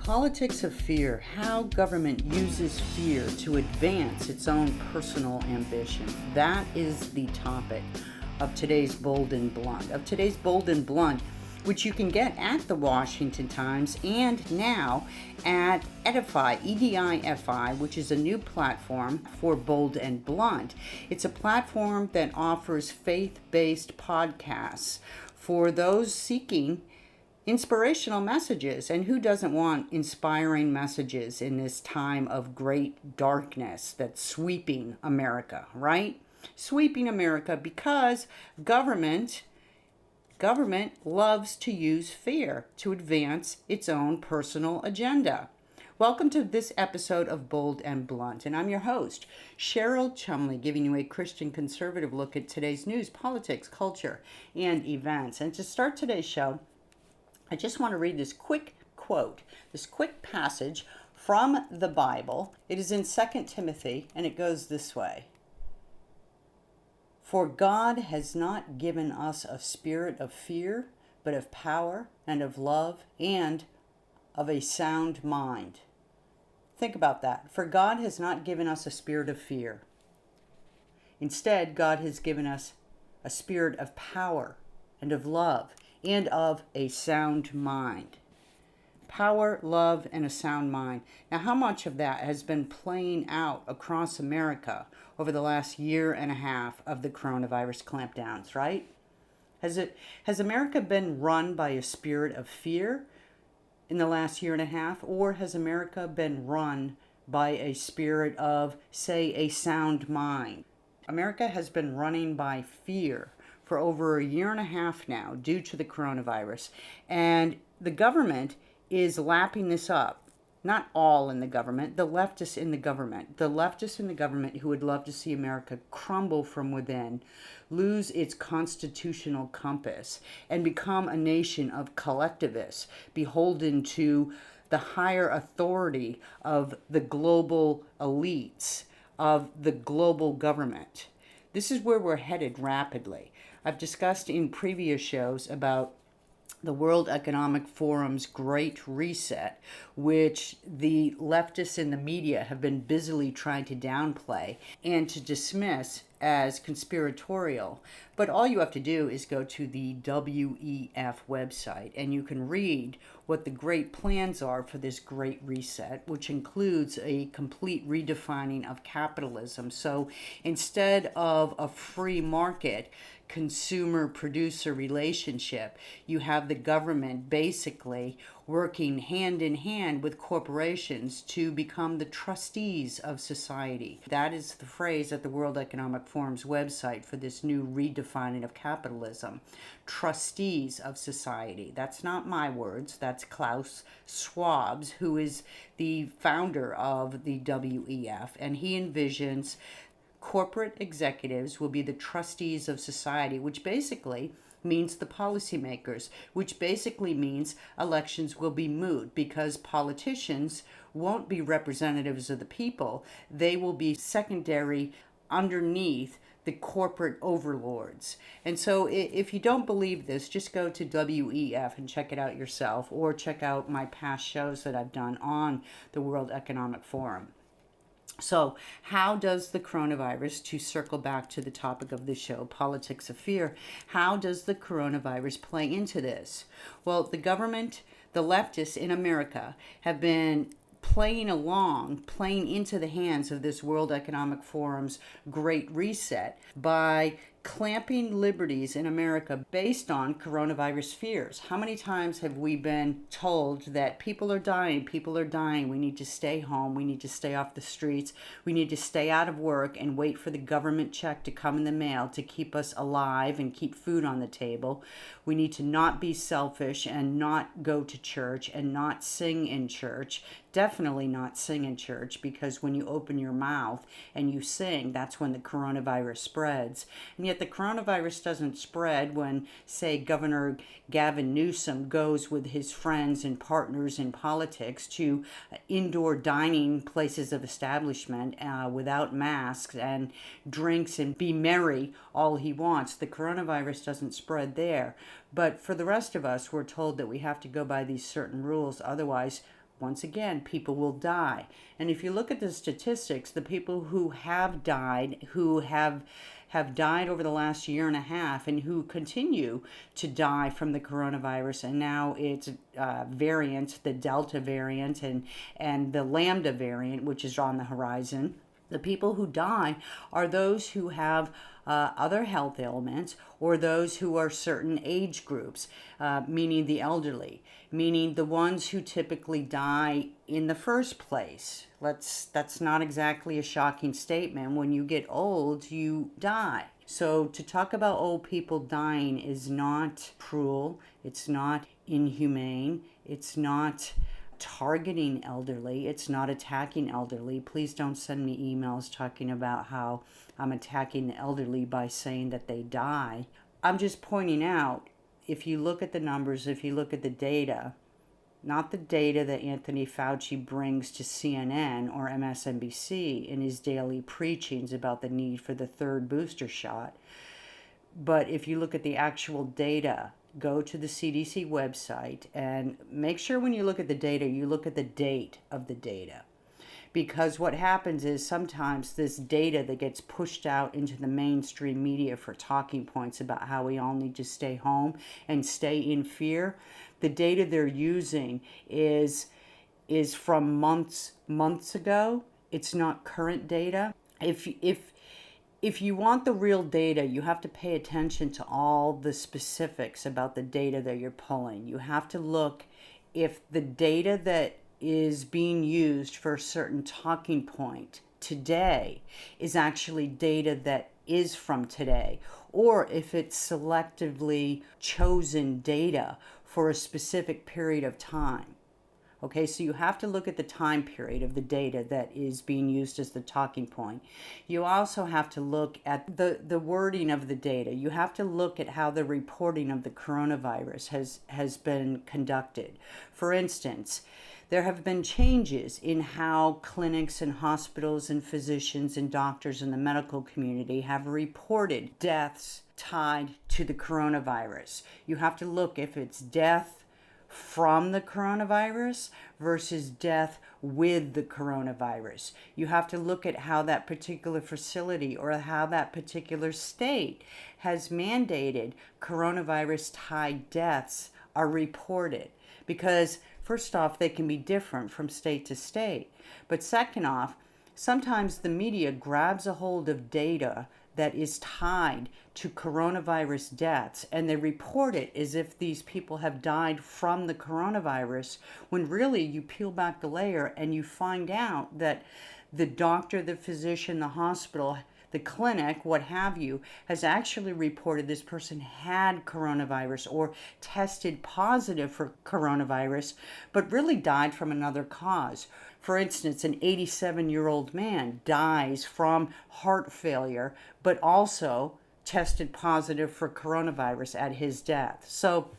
Politics of fear, how government uses fear to advance its own personal ambition. That is the topic of today's Bold and Blunt, which you can get at the Washington Times and now at Edify, EDIFI, which is a new platform for Bold and Blunt. It's a platform that offers faith-based podcasts for those seeking inspirational messages. And who doesn't want inspiring messages in this time of great darkness that's sweeping America, right? Sweeping America because government loves to use fear to advance its own personal agenda. Welcome to this episode of Bold and Blunt, and I'm your host, Cheryl Chumley, giving you a Christian conservative look at today's news, politics, culture, and events. And to start today's show, I just want to read this quick quote, this quick passage from the Bible. It is in 2 Timothy, and it goes this way. For God has not given us a spirit of fear, but of power and of love and of a sound mind. Think about that. For God has not given us a spirit of fear. Instead, God has given us a spirit of power and of love and of a sound mind. Power, love, and a sound mind. Now, how much of that has been playing out across America over the last year and a half of the coronavirus clampdowns, right? Has America been run by a spirit of fear in the last year and a half, or has America been run by a spirit of, say, a sound mind? America has been running by fear for over a year and a half now due to the coronavirus. And the government is lapping this up. Not all in the government, the leftists in the government. The leftists in the government who would love to see America crumble from within, lose its constitutional compass, and become a nation of collectivists, beholden to the higher authority of the global elites, of the global government. This is where we're headed rapidly. I've discussed in previous shows about the World Economic Forum's Great Reset, which the leftists in the media have been busily trying to downplay and to dismiss as conspiratorial. But all you have to do is go to the WEF website and you can read what the great plans are for this Great Reset, which includes a complete redefining of capitalism. So instead of a free market, consumer-producer relationship, you have the government basically working hand in hand with corporations to become the trustees of society. That is the phrase at the World Economic Forum's website for this new redefining of capitalism. Trustees of society. That's not my words. That's Klaus Schwab's, who is the founder of the WEF, and he envisions corporate executives will be the trustees of society, which basically means the policymakers, which basically means elections will be moot because politicians won't be representatives of the people. They will be secondary underneath the corporate overlords. And so if you don't believe this, just go to WEF and check it out yourself, or check out my past shows that I've done on the World Economic Forum. So how does the coronavirus, to circle back to the topic of the show, politics of fear, how does the coronavirus play into this? Well, the government, the leftists in America have been playing into the hands of this World Economic Forum's Great Reset by clamping liberties in America based on coronavirus fears. How many times have we been told that people are dying, we need to stay home, we need to stay off the streets, we need to stay out of work and wait for the government check to come in the mail to keep us alive and keep food on the table. We need to not be selfish and not go to church and not sing in church. Definitely not sing in church, because when you open your mouth and you sing, that's when the coronavirus spreads. And yet the coronavirus doesn't spread when, say, Governor Gavin Newsom goes with his friends and partners in politics to indoor dining places of establishment without masks and drinks and be merry all he wants. The coronavirus doesn't spread there. But for the rest of us, we're told that we have to go by these certain rules. Otherwise, once again, people will die. And if you look at the statistics, the people who have died, who have died over the last year and a half, and who continue to die from the coronavirus, and now it's variants, the Delta variant and the Lambda variant, which is on the horizon. The people who die are those who have other health ailments, or those who are certain age groups, meaning the elderly, meaning the ones who typically die in the first place. That's not exactly a shocking statement. When you get old, you die. So to talk about old people dying is not cruel, it's not inhumane, it's not targeting elderly, it's not attacking elderly. Please don't send me emails talking about how I'm attacking the elderly by saying that they die. I'm just pointing out, if you look at the numbers, if you look at the data, not the data that Anthony Fauci brings to CNN or MSNBC in his daily preachings about the need for the third booster shot, but if you look at the actual data, go to the CDC website and make sure when you look at the data, you look at the date of the data. Because what happens is sometimes this data that gets pushed out into the mainstream media for talking points about how we all need to stay home and stay in fear, the data they're using is from months ago. It's not current data. If you want the real data, you have to pay attention to all the specifics about the data that you're pulling. You have to look if the data that is being used for a certain talking point today is actually data that is from today, or if it's selectively chosen data for a specific period of time. Okay, so you have to look at the time period of the data that is being used as the talking point. You also have to look at the wording of the data. You have to look at how the reporting of the coronavirus has been conducted. For instance, there have been changes in how clinics and hospitals and physicians and doctors in the medical community have reported deaths tied to the coronavirus. You have to look if it's death from the coronavirus versus death with the coronavirus. You have to look at how that particular facility or how that particular state has mandated coronavirus-tied deaths are reported. Because first off, they can be different from state to state. But second off, sometimes the media grabs a hold of data that is tied to coronavirus deaths, and they report it as if these people have died from the coronavirus, when really you peel back the layer and you find out that the doctor, the physician, the hospital, the clinic, what have you, has actually reported this person had coronavirus or tested positive for coronavirus, but really died from another cause. For instance, an 87-year-old man dies from heart failure, but also tested positive for coronavirus at his death. So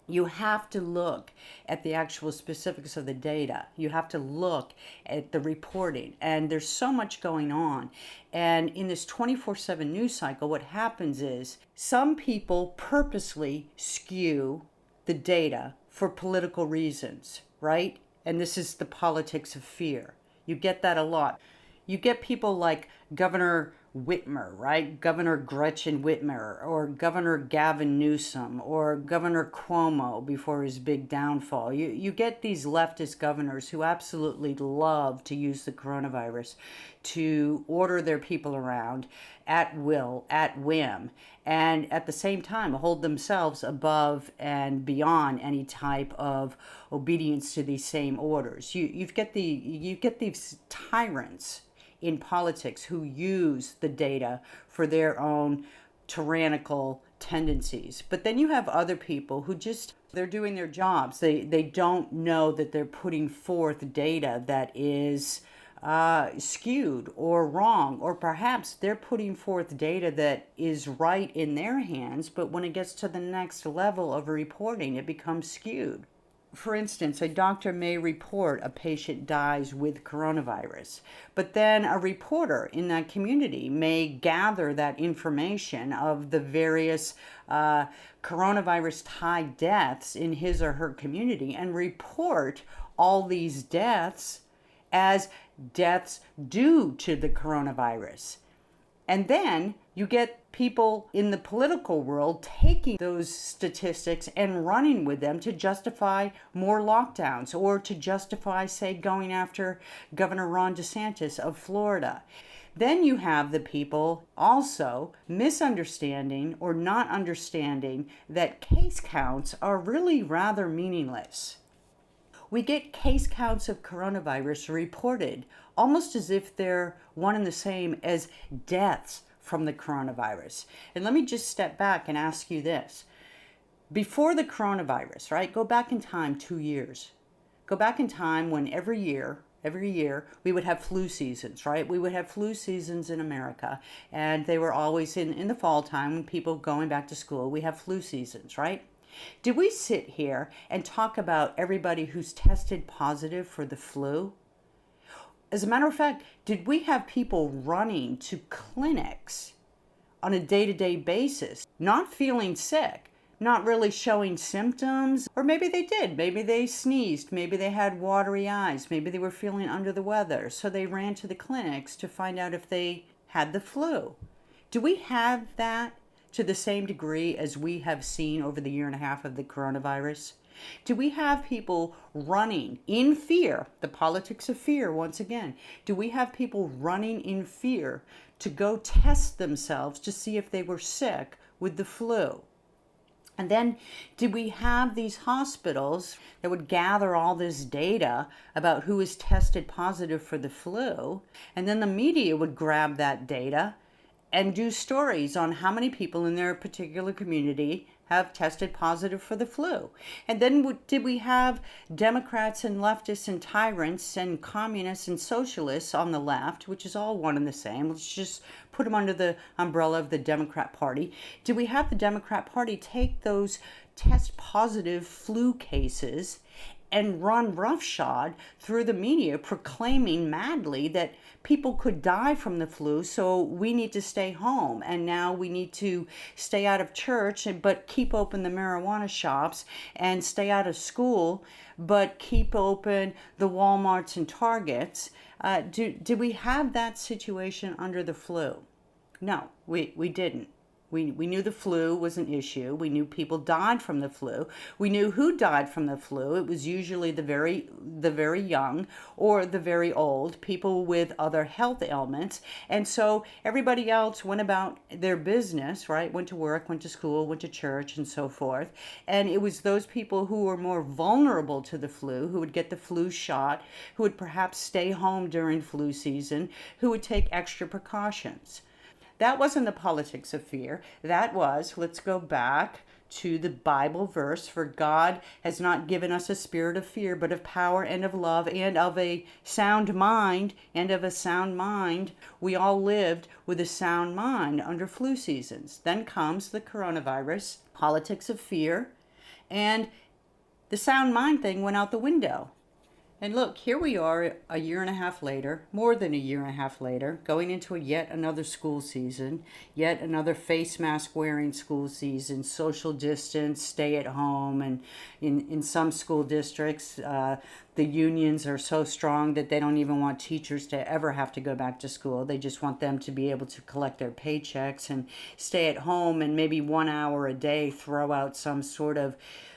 you have to look at the actual specifics of the data. You have to look at the reporting. And there's so much going on. And in this 24/7 news cycle, what happens is some people purposely skew the data for political reasons, right? And this is the politics of fear. You get that a lot. You get people like Governor Whitmer, right? Governor Gretchen Whitmer, or Governor Gavin Newsom, or Governor Cuomo before his big downfall. You get these leftist governors who absolutely love to use the coronavirus to order their people around at will, at whim, and at the same time hold themselves above and beyond any type of obedience to these same orders. You get these tyrants in politics who use the data for their own tyrannical tendencies. But then you have other people who they're doing their jobs. They don't know that they're putting forth data that is skewed or wrong, or perhaps they're putting forth data that is right in their hands, but when it gets to the next level of reporting, it becomes skewed. For instance, a doctor may report a patient dies with coronavirus, but then a reporter in that community may gather that information of the various coronavirus tied deaths in his or her community and report all these deaths as deaths due to the coronavirus. And then you get people in the political world taking those statistics and running with them to justify more lockdowns or to justify, say, going after Governor Ron DeSantis of Florida. Then you have the people also misunderstanding or not understanding that case counts are really rather meaningless. We get case counts of coronavirus reported almost as if they're one and the same as deaths from the coronavirus. And let me just step back and ask you this. Before the coronavirus, right? Go back in time 2 years. Go back in time when every year we would have flu seasons, right? We would have flu seasons in America, and they were always in the fall time when people going back to school. We have flu seasons, right? Did we sit here and talk about everybody who's tested positive for the flu? As a matter of fact, did we have people running to clinics on a day-to-day basis, not feeling sick, not really showing symptoms? Or maybe they did. Maybe they sneezed. Maybe they had watery eyes. Maybe they were feeling under the weather. So they ran to the clinics to find out if they had the flu. Do we have that to the same degree as we have seen over the year and a half of the coronavirus? Do we have people running in fear, the politics of fear once again? Do we have people running in fear to go test themselves to see if they were sick with the flu? And then did we have these hospitals that would gather all this data about who is tested positive for the flu, and then the media would grab that data and do stories on how many people in their particular community have tested positive for the flu? And then did we have Democrats and leftists and tyrants and communists and socialists on the left, which is all one and the same? Let's just put them under the umbrella of the Democrat Party. Did we have the Democrat Party take those test positive flu cases and run roughshod through the media, proclaiming madly that people could die from the flu, so we need to stay home, and now we need to stay out of church but keep open the marijuana shops, and stay out of school but keep open the Walmarts and Targets? Did we have that situation under the flu? No, we didn't. We knew the flu was an issue. We knew people died from the flu. We knew who died from the flu. It was usually the very young or the very old, people with other health ailments. And so everybody else went about their business, right? Went to work, went to school, went to church, and so forth. And it was those people who were more vulnerable to the flu, who would get the flu shot, who would perhaps stay home during flu season, who would take extra precautions. That wasn't the politics of fear. That was, let's go back to the Bible verse, for God has not given us a spirit of fear, but of power and of love and of a sound mind. And of a sound mind, we all lived with a sound mind under flu seasons. Then comes the coronavirus, politics of fear, and the sound mind thing went out the window. And look, here we are a year and a half later, more than a year and a half later, going into yet another school season, yet another face mask wearing school season, social distance, stay at home. And in some school districts, the unions are so strong that they don't even want teachers to ever have to go back to school. They just want them to be able to collect their paychecks and stay at home and maybe 1 hour a day throw out some sort of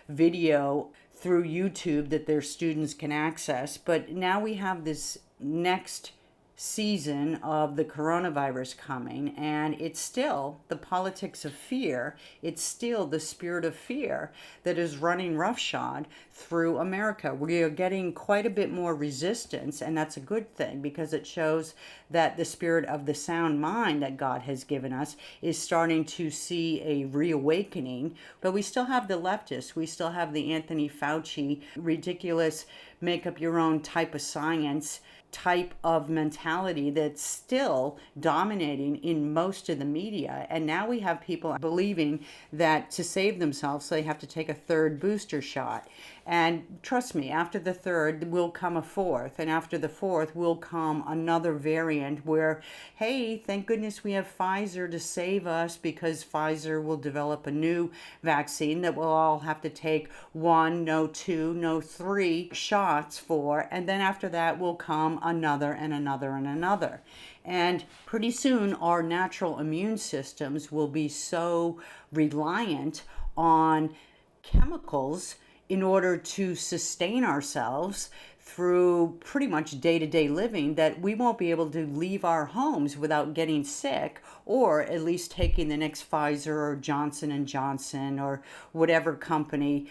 video through YouTube that their students can access. But now we have this next season of the coronavirus coming, and it's still the politics of fear. It's still the spirit of fear that is running roughshod through America. We are getting quite a bit more resistance, and that's a good thing because it shows that the spirit of the sound mind that God has given us is starting to see a reawakening. But we still have the leftists. We still have the Anthony Fauci ridiculous make up your own type of science type of mentality that's still dominating in most of the media. And now we have people believing that to save themselves, they have to take a third booster shot. And trust me, after the third will come a fourth, and after the fourth will come another variant where, hey, thank goodness we have Pfizer to save us, because Pfizer will develop a new vaccine that we'll all have to take one, no two, no three shots for, and then after that will come another and another and another. And pretty soon our natural immune systems will be so reliant on chemicals in order to sustain ourselves through pretty much day-to-day living that we won't be able to leave our homes without getting sick, or at least taking the next Pfizer or Johnson and Johnson or whatever company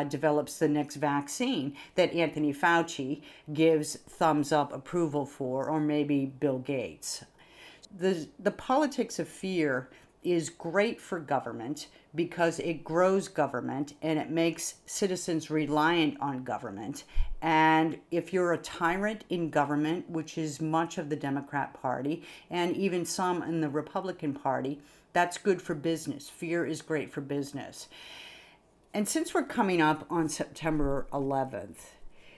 develops the next vaccine that Anthony Fauci gives thumbs up approval for, or maybe Bill Gates. The politics of fear is great for government because it grows government and it makes citizens reliant on government. And if you're a tyrant in government, which is much of the Democrat Party and even some in the Republican Party, that's good for business. Fear is great for business. And since we're coming up on September 11th,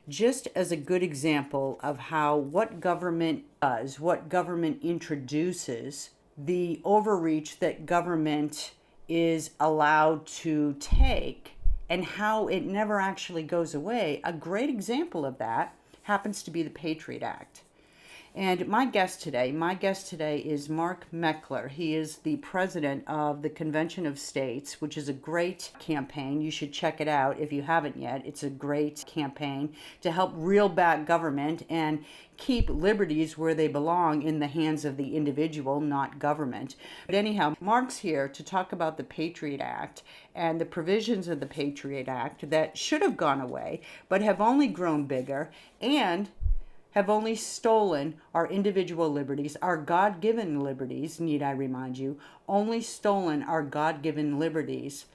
just as a good example of how what government does, what government introduces, the overreach that government is allowed to take, and how it never actually goes away, a great example of that happens to be the Patriot Act. And my guest today is Mark Meckler. He is the president of the Convention of States, which is a great campaign. You should check it out if you haven't yet. It's a great campaign to help reel back government and keep liberties where they belong, in the hands of the individual, not government. But anyhow, Mark's here to talk about the Patriot Act and the provisions of the Patriot Act that should have gone away, but have only grown bigger and have only stolen our individual liberties, our God-given liberties, need I remind you, only stolen our God-given liberties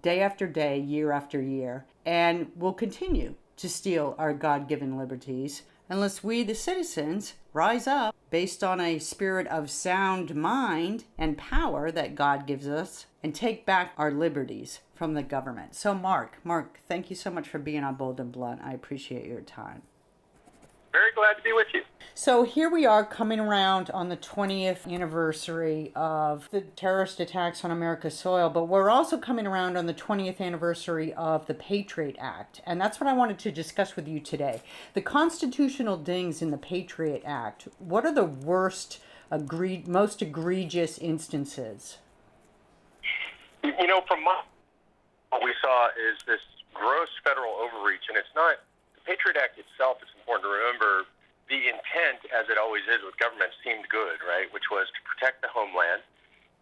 day after day, year after year, and will continue to steal our God-given liberties unless we, the citizens, rise up based on a spirit of sound mind and power that God gives us and take back our liberties from the government. So Mark, thank you so much for being on Bold and Blunt. I appreciate your time. Very glad to be with you. So here we are coming around on the 20th anniversary of the terrorist attacks on America's soil, but we're also coming around on the 20th anniversary of the Patriot Act. And that's what I wanted to discuss with you today. The constitutional dings in the Patriot Act. What are the worst, most egregious instances? You know, what we saw is this gross federal overreach, and it's not Patriot Act itself. It's important to remember the intent, as it always is with government, seemed good, right? Which was to protect the homeland.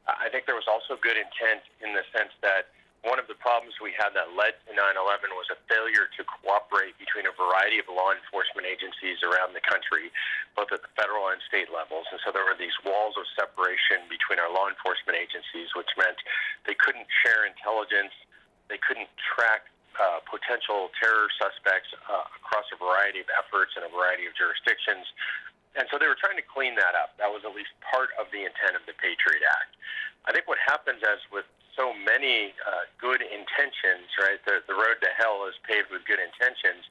I think there was also good intent in the sense that one of the problems we had that led to 9/11 was a failure to cooperate between a variety of law enforcement agencies around the country, both at the federal and state levels. And so there were these walls of separation between our law enforcement agencies, which meant they couldn't share intelligence, they couldn't track potential terror suspects across a variety of efforts in a variety of jurisdictions. And so they were trying to clean that up. That was at least part of the intent of the Patriot Act. I think what happens, as with so many good intentions, right, the road to hell is paved with good intentions,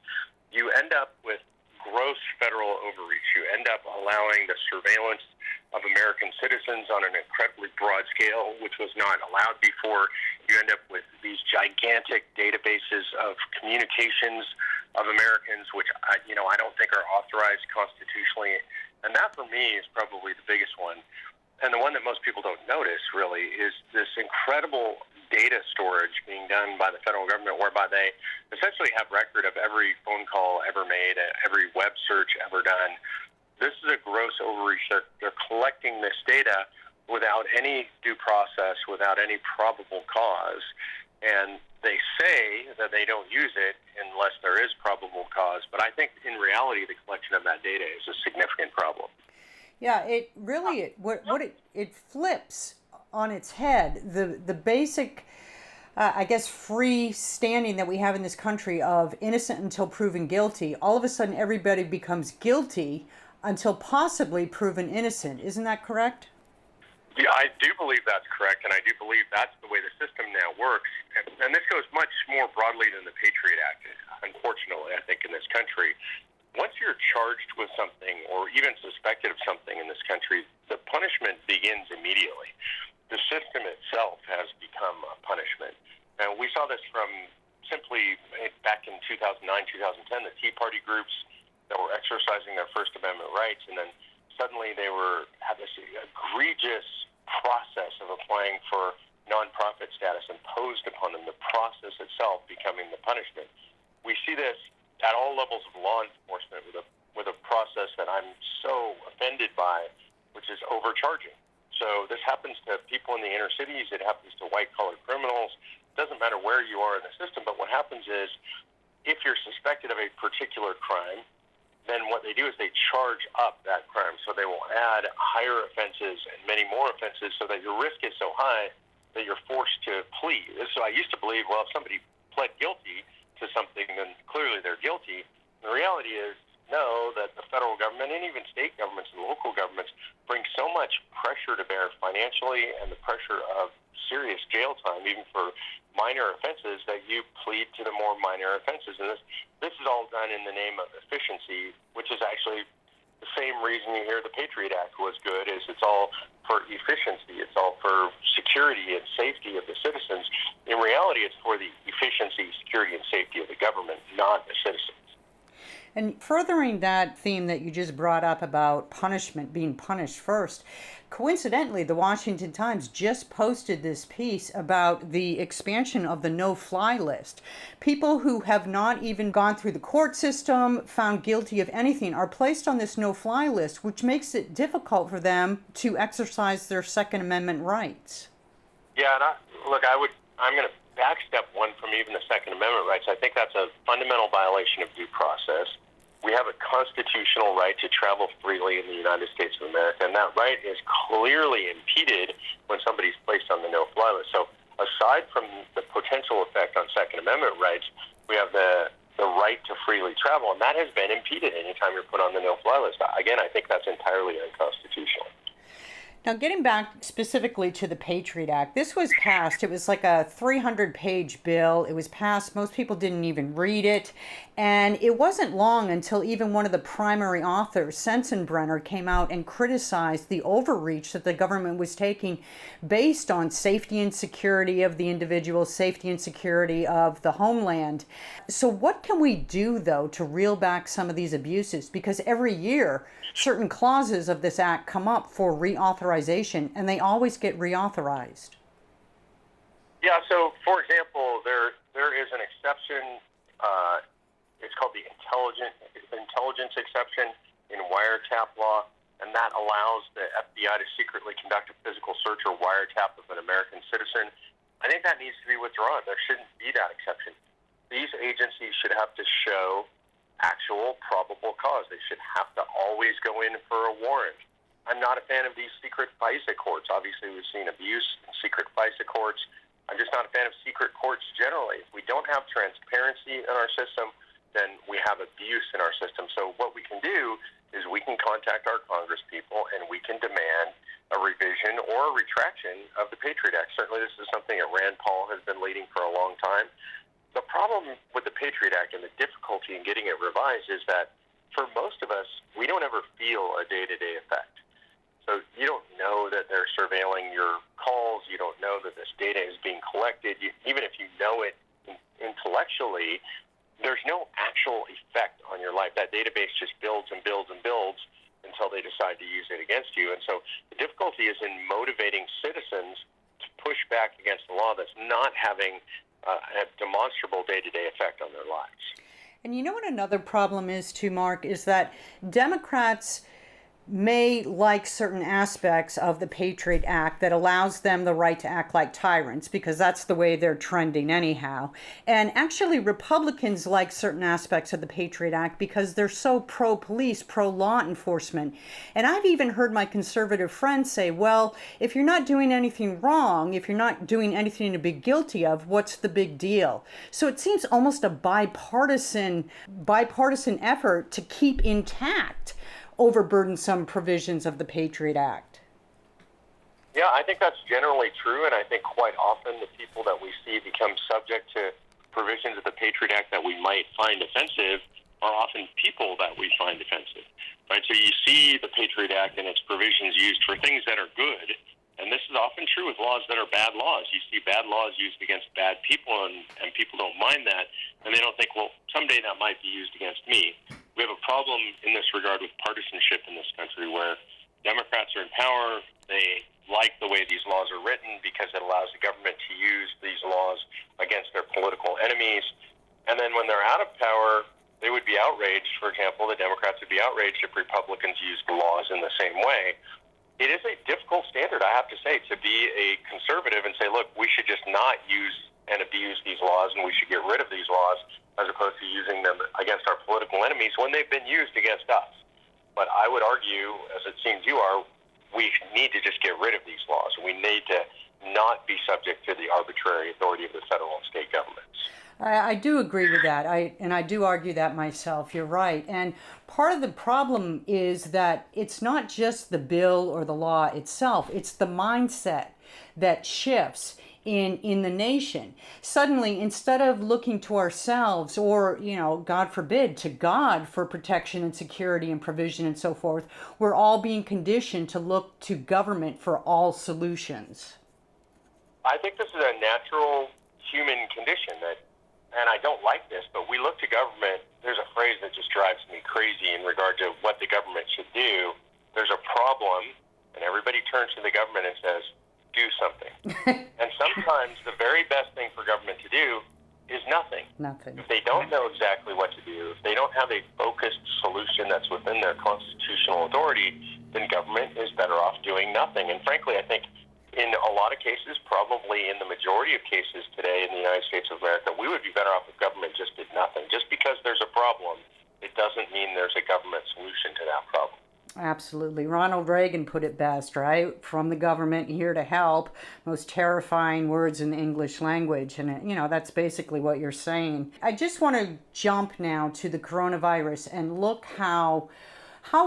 you end up with gross federal overreach. You end up allowing the surveillance of American citizens on an incredibly broad scale, which was not allowed before. You end up with these gigantic databases of communications of Americans, which I don't think are authorized constitutionally. And that, for me, is probably the biggest one. And the one that most people don't notice, really, is this incredible data storage being done by the federal government, whereby they essentially have record of every phone call ever made, every web search ever done. This is a gross overreach. They're collecting this data without any due process, without any probable cause. And they say that they don't use it unless there is probable cause. But I think in reality, the collection of that data is a significant problem. Yeah, it really, it flips on its head the basic, I guess, free standing that we have in this country of innocent until proven guilty. All of a sudden, everybody becomes guilty until possibly proven innocent. Isn't that correct? Yeah, I do believe that's correct, and I do believe that's the way the system now works. And this goes much more broadly than the Patriot Act, unfortunately, I think, in this country. Once you're charged with something or even suspected of something in this country, the punishment begins immediately. The system itself has become a punishment. And we saw this from simply back in 2009, 2010, the Tea Party groups that were exercising their First Amendment rights, and then suddenly they had this egregious process of applying for nonprofit status imposed upon them, the process itself becoming the punishment. We see this at all levels of law enforcement with a process that I'm so offended by, which is overcharging. So this happens to people in the inner cities. It happens to white-collar criminals. It doesn't matter where you are in the system, but what happens is if you're suspected of a particular crime, then what they do is they charge up that crime. So they will add higher offenses and many more offenses so that your risk is so high that you're forced to plead. So I used to believe, well, if somebody pled guilty to something, then clearly they're guilty. The reality is, no, that the federal government and even state governments and local governments bring so much pressure to bear financially and the pressure of serious jail time, even for minor offenses, that you plead to the more minor offenses. And this is all done in the name of efficiency, which is actually the same reason you hear the Patriot Act was good, is it's all for efficiency. It's all for security and safety of the citizens. In reality, it's for the efficiency, security, and safety of the government, not the citizens. And furthering that theme that you just brought up about punishment, being punished first, coincidentally, the Washington Times just posted this piece about the expansion of the no-fly list. People who have not even gone through the court system, found guilty of anything, are placed on this no-fly list, which makes it difficult for them to exercise their Second Amendment rights. Yeah, and I'm going to backstep one from even the Second Amendment rights. I think that's a fundamental violation of due process. We have a constitutional right to travel freely in the United States of America, and that right is clearly impeded when somebody's placed on the no-fly list. So aside from the potential effect on Second Amendment rights, we have the right to freely travel, and that has been impeded anytime you're put on the no-fly list. Again, I think that's entirely unconstitutional. Now, getting back specifically to the Patriot Act, this was passed. It was like a 300-page bill. It was passed. Most people didn't even read it. And it wasn't long until even one of the primary authors, Sensenbrenner, came out and criticized the overreach that the government was taking based on safety and security of the individual, safety and security of the homeland. So what can we do, though, to reel back some of these abuses? Because every year, certain clauses of this act come up for reauthorization, and they always get reauthorized. Yeah, so, for example, there is an exception. It's called the intelligence exception in Wiretap law, and that allows the FBI to secretly conduct a physical search or wiretap of an American citizen. I think that needs to be withdrawn. There shouldn't be that exception. These agencies should have to show actual probable cause. They should have to always go in for a warrant. I'm not a fan of these secret FISA courts. Obviously, we've seen abuse in secret FISA courts. I'm just not a fan of secret courts generally. If we don't have transparency in our system, then we have abuse in our system. So what we can do is we can contact our congresspeople and we can demand a revision or a retraction of the Patriot Act. Certainly this is something that Rand Paul has been leading for a long time. The problem with the Patriot Act and the difficulty in getting it revised is that for most of us, we don't ever feel a day-to-day effect. So you don't know that they're surveilling your calls. You don't know that this data is being collected. Even if you know it intellectually, there's no actual effect on your life. That database just builds and builds and builds until they decide to use it against you. And so the difficulty is in motivating citizens to push back against the law that's not having a demonstrable day-to-day effect on their lives. And you know what another problem is too, Mark, is that Democrats may like certain aspects of the Patriot Act that allows them the right to act like tyrants, because that's the way they're trending anyhow. And actually Republicans like certain aspects of the Patriot Act because they're so pro-police, pro-law enforcement. And I've even heard my conservative friends say, well, if you're not doing anything wrong, if you're not doing anything to be guilty of, what's the big deal? So it seems almost a bipartisan effort to keep intact overburdensome provisions of the Patriot Act. Yeah, I think that's generally true, and I think quite often the people that we see become subject to provisions of the Patriot Act that we might find offensive are often people that we find offensive, right? So you see the Patriot Act and its provisions used for things that are good, and this is often true with laws that are bad laws. You see bad laws used against bad people, and people don't mind that, and they don't think, well, someday that might be used against me. We have a problem in this regard with partisanship in this country where Democrats are in power. They like the way these laws are written because it allows the government to use these laws against their political enemies. And then when they're out of power, they would be outraged. For example, the Democrats would be outraged if Republicans used the laws in the same way. It is a difficult standard, I have to say, to be a conservative and say, look, we should just not use and abuse these laws and we should get rid of these laws as opposed to using them against our political enemies when they've been used against us. But I would argue, as it seems you are, we need to just get rid of these laws. We need to not be subject to the arbitrary authority of the federal and state governments. I do agree with that. I do argue that myself. You're right. And part of the problem is that it's not just the bill or the law itself. It's the mindset that shifts in the nation. Suddenly, instead of looking to ourselves or, God forbid, to God for protection and security and provision and so forth, we're all being conditioned to look to government for all solutions. I think this is a natural human condition and I don't like this, but we look to government. There's a phrase that just drives me crazy in regard to what the government should do. There's a problem, and everybody turns to the government and says, do something. And sometimes the very best thing for government to do is nothing. If they don't know exactly what to do, if they don't have a focused solution that's within their constitutional authority, then government is better off doing nothing. And frankly, I think in a lot of cases, probably in the majority of cases today in the United States of America, we would be better off if government just did nothing. Just because there's a problem, it doesn't mean there's a government solution to that problem. Absolutely. Ronald Reagan put it best, right? From the government, here to help. Most terrifying words in the English language. And, that's basically what you're saying. I just want to jump now to the coronavirus and look how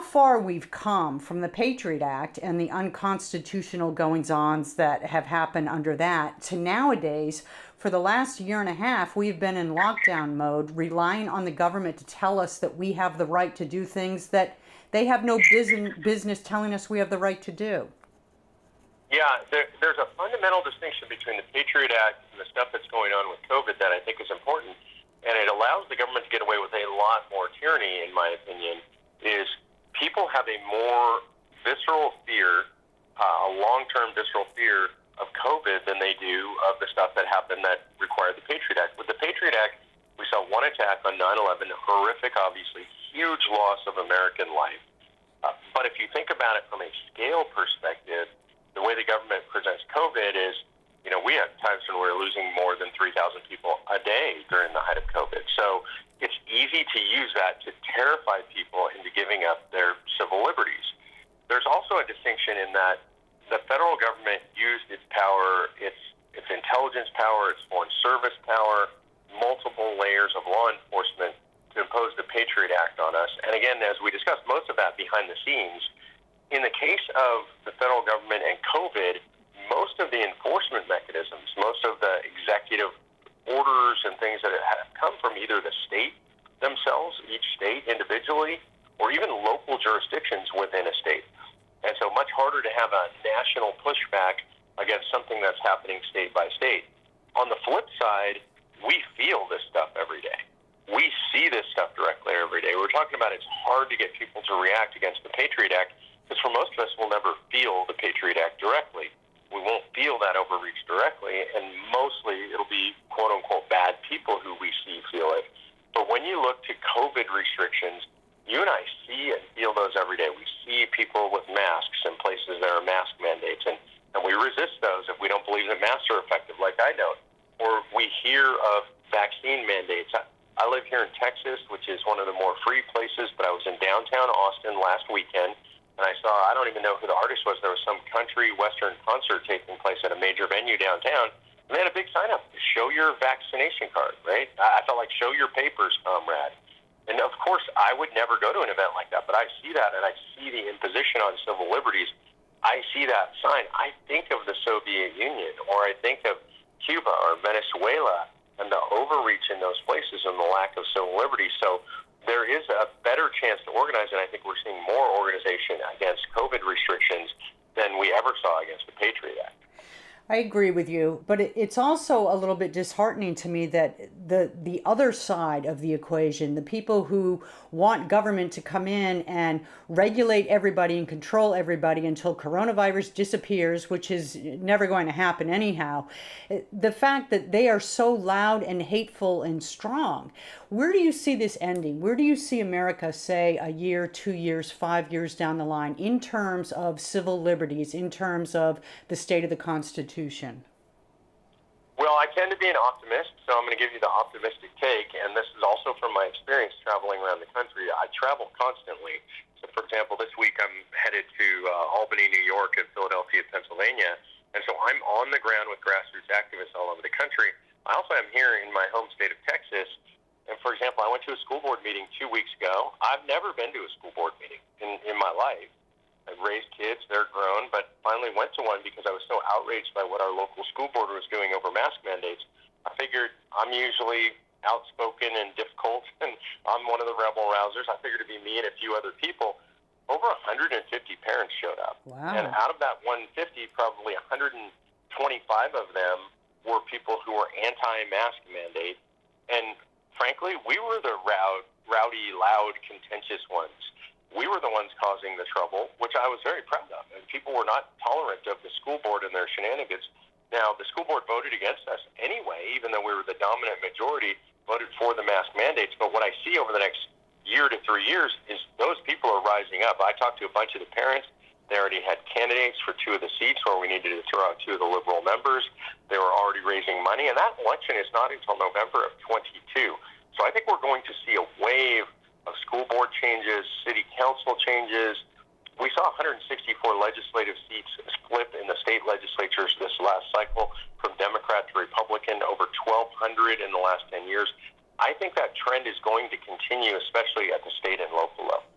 far we've come from the Patriot Act and the unconstitutional goings-ons that have happened under that to nowadays. For the last year and a half, we've been in lockdown mode, relying on the government to tell us that we have the right to do things that they have no business telling us we have the right to do. Yeah, there's a fundamental distinction between the Patriot Act and the stuff that's going on with COVID that I think is important, and it allows the government to get away with a lot more tyranny, in my opinion, is people have a more visceral fear, a long-term visceral fear of COVID than they do of the stuff that happened that required the Patriot Act. With the Patriot Act, we saw one attack on 9/11, horrific, obviously, huge loss of American life. But if you think about it from a scale perspective, the way the government presents COVID is, we had times when we were losing more than 3,000 people a day during the height of COVID. So it's easy to use that to terrify people into giving up their civil liberties. There's also a distinction in that the federal government used its power, its intelligence power, its foreign service power, multiple layers of law enforcement to impose the Patriot Act on us. And again, as we discussed, most of that behind the scenes. In the case of the federal government and COVID, most of the enforcement mechanisms, most of the executive orders and things that have come from either the state themselves, each state individually, or even local jurisdictions within a state. And so much harder to have a national pushback against something that's happening state by state. On the flip side, we feel this stuff every day. We see this stuff directly every day. We're talking about it's hard to get people to react against the Patriot Act because for most of us, we'll never feel the Patriot Act directly. We won't feel that overreach directly, and mostly it'll be quote-unquote bad people who we feel it. But when you look to COVID restrictions, you and I see and feel those every day. We see people with masks in places there are mask mandates, and we resist those if we don't believe that masks are effective, like I know. Or we hear of vaccine mandates. I live here in Texas, which is one of the more free places, but I was in downtown Austin last weekend, and I saw, I don't even know who the artist was, there was some country western concert taking place at a major venue downtown, and they had a big sign up, show your vaccination card, right? I felt like, show your papers, comrade. And of course, I would never go to an event like that, but I see that, and I see the imposition on civil liberties. I see that sign, I think of the Soviet Union, or I think of Cuba or Venezuela, and the overreach in those places and the lack of civil liberties. So there is a better chance to organize, and I think we're seeing more organization against COVID restrictions than we ever saw against the Patriot Act. I agree with you, but it's also a little bit disheartening to me that the other side of the equation, the people who want government to come in and regulate everybody and control everybody until coronavirus disappears, which is never going to happen anyhow, the fact that they are so loud and hateful and strong, where do you see this ending? Where do you see America, say, a year, 2 years, 5 years down the line in terms of civil liberties, in terms of the state of the Constitution? Well, I tend to be an optimist, so I'm going to give you the optimistic take, and this is also from my experience traveling around the country. I travel constantly. So, for example, this week I'm headed to Albany, New York, and Philadelphia, Pennsylvania, and so I'm on the ground with grassroots activists all over the country. I also am here in my home state of Texas, and, for example, I went to a school board meeting 2 weeks ago. I've never been to a school board meeting in my life. I've raised kids, they're grown, but finally went to one because I was so outraged by what our local school board was doing over mask mandates. I figured I'm usually outspoken and difficult, and I'm one of the rebel rousers. I figured it'd be me and a few other people. Over 150 parents showed up. Wow. And out of that 150, probably 125 of them were people who were anti-mask mandate. And frankly, we were the rowdy, loud, contentious ones. We were the ones causing the trouble, which I was very proud of. And people were not tolerant of the school board and their shenanigans. Now, the school board voted against us anyway, even though we were the dominant majority, voted for the mask mandates. But what I see over the next year to 3 years is those people are rising up. I talked to a bunch of the parents. They already had candidates for 2 of the seats where we needed to throw out 2 of the liberal members. They were already raising money, and that election is not until November of 22. So I think we're going to see a wave of school board changes, city council changes. We saw 164 legislative seats flip in the state legislatures this last cycle from Democrat to Republican, over 1,200 in the last 10 years. I think that trend is going to continue, especially at the state and local level.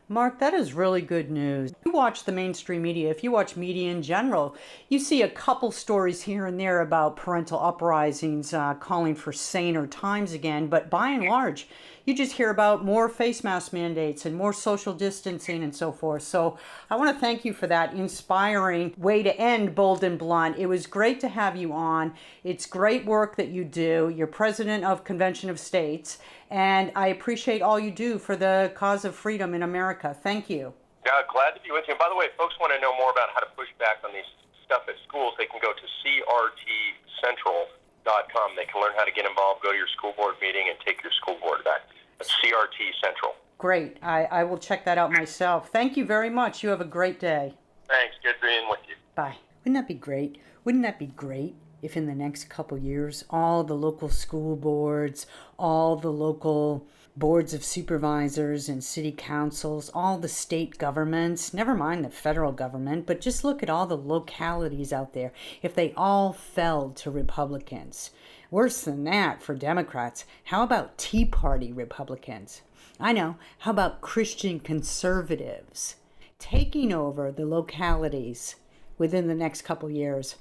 Mark, that is really good news. You watch the mainstream media, if you watch media in general, you see a couple stories here and there about parental uprisings calling for saner times again, but by and large, you just hear about more face mask mandates and more social distancing and so forth. So I want to thank you for that inspiring way to end Bold and Blunt. It was great to have you on. It's great work that you do. You're president of Convention of States, and I appreciate all you do for the cause of freedom in America. Thank you. Yeah, glad to be with you. And by the way, if folks want to know more about how to push back on these stuff at schools, they can go to crtcentral.com. They can learn how to get involved, go to your school board meeting, and take your school board back. That's CRT Central. Great. I will check that out myself. Thank you very much. You have a great day. Thanks. Good being with you. Bye. Wouldn't that be great? Wouldn't that be great if in the next couple years, all the local school boards, all the local boards of supervisors and city councils, all the state governments, never mind the federal government, but just look at all the localities out there, if they all fell to Republicans? Worse than that for Democrats, how about Tea Party Republicans? I know, how about Christian conservatives taking over the localities within the next couple years?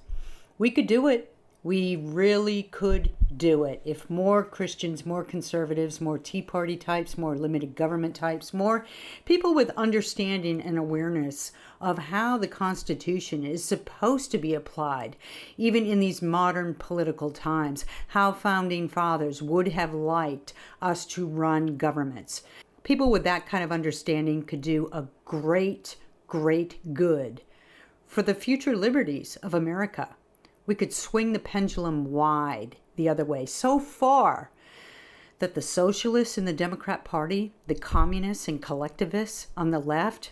We could do it. We really could do it. If more Christians, more conservatives, more Tea Party types, more limited government types, more people with understanding and awareness of how the Constitution is supposed to be applied, even in these modern political times, how founding fathers would have liked us to run governments. People with that kind of understanding could do a great, great good for the future liberties of America. We could swing the pendulum wide the other way, so far that the socialists in the Democrat Party, the communists and collectivists on the left,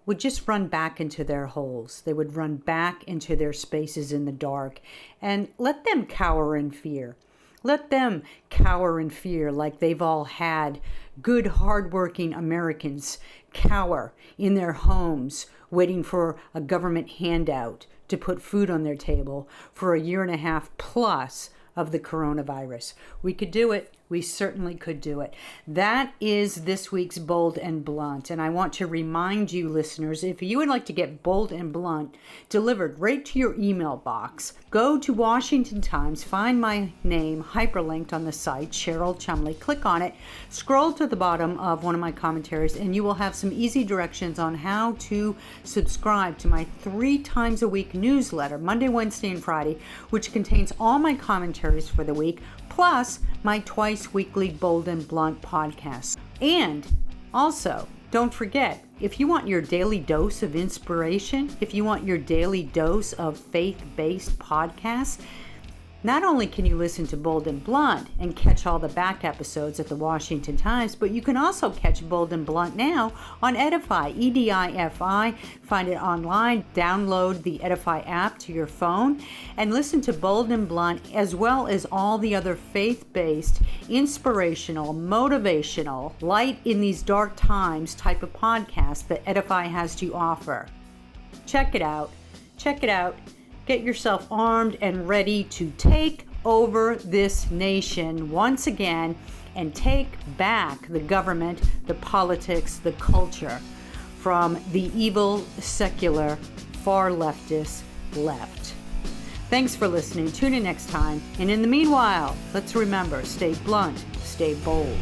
would just run back into their holes. They would run back into their spaces in the dark and let them cower in fear. Let them cower in fear like they've all had good, hardworking Americans cower in their homes, waiting for a government handout to put food on their table for a 1.5 years plus of the coronavirus. We could do it. We certainly could do it. That is this week's Bold and Blunt. And I want to remind you, listeners, if you would like to get Bold and Blunt delivered right to your email box, go to Washington Times, find my name hyperlinked on the site, Cheryl Chumley. Click on it, scroll to the bottom of one of my commentaries, and you will have some easy directions on how to subscribe to my 3 times a week newsletter, Monday, Wednesday, and Friday, which contains all my commentaries for the week, plus my twice weekly Bold and Blunt podcasts. And also, don't forget, if you want your daily dose of inspiration, if you want your daily dose of faith-based podcasts, not only can you listen to Bold and Blunt and catch all the back episodes at the Washington Times, but you can also catch Bold and Blunt now on Edify, EDIFI. Find it online, download the Edify app to your phone, and listen to Bold and Blunt as well as all the other faith-based, inspirational, motivational, light in these dark times type of podcasts that Edify has to offer. Check it out. Check it out. Get yourself armed and ready to take over this nation once again and take back the government, the politics, the culture from the evil, secular, far leftist left. Thanks for listening. Tune in next time. And in the meanwhile, let's remember, stay blunt, stay bold.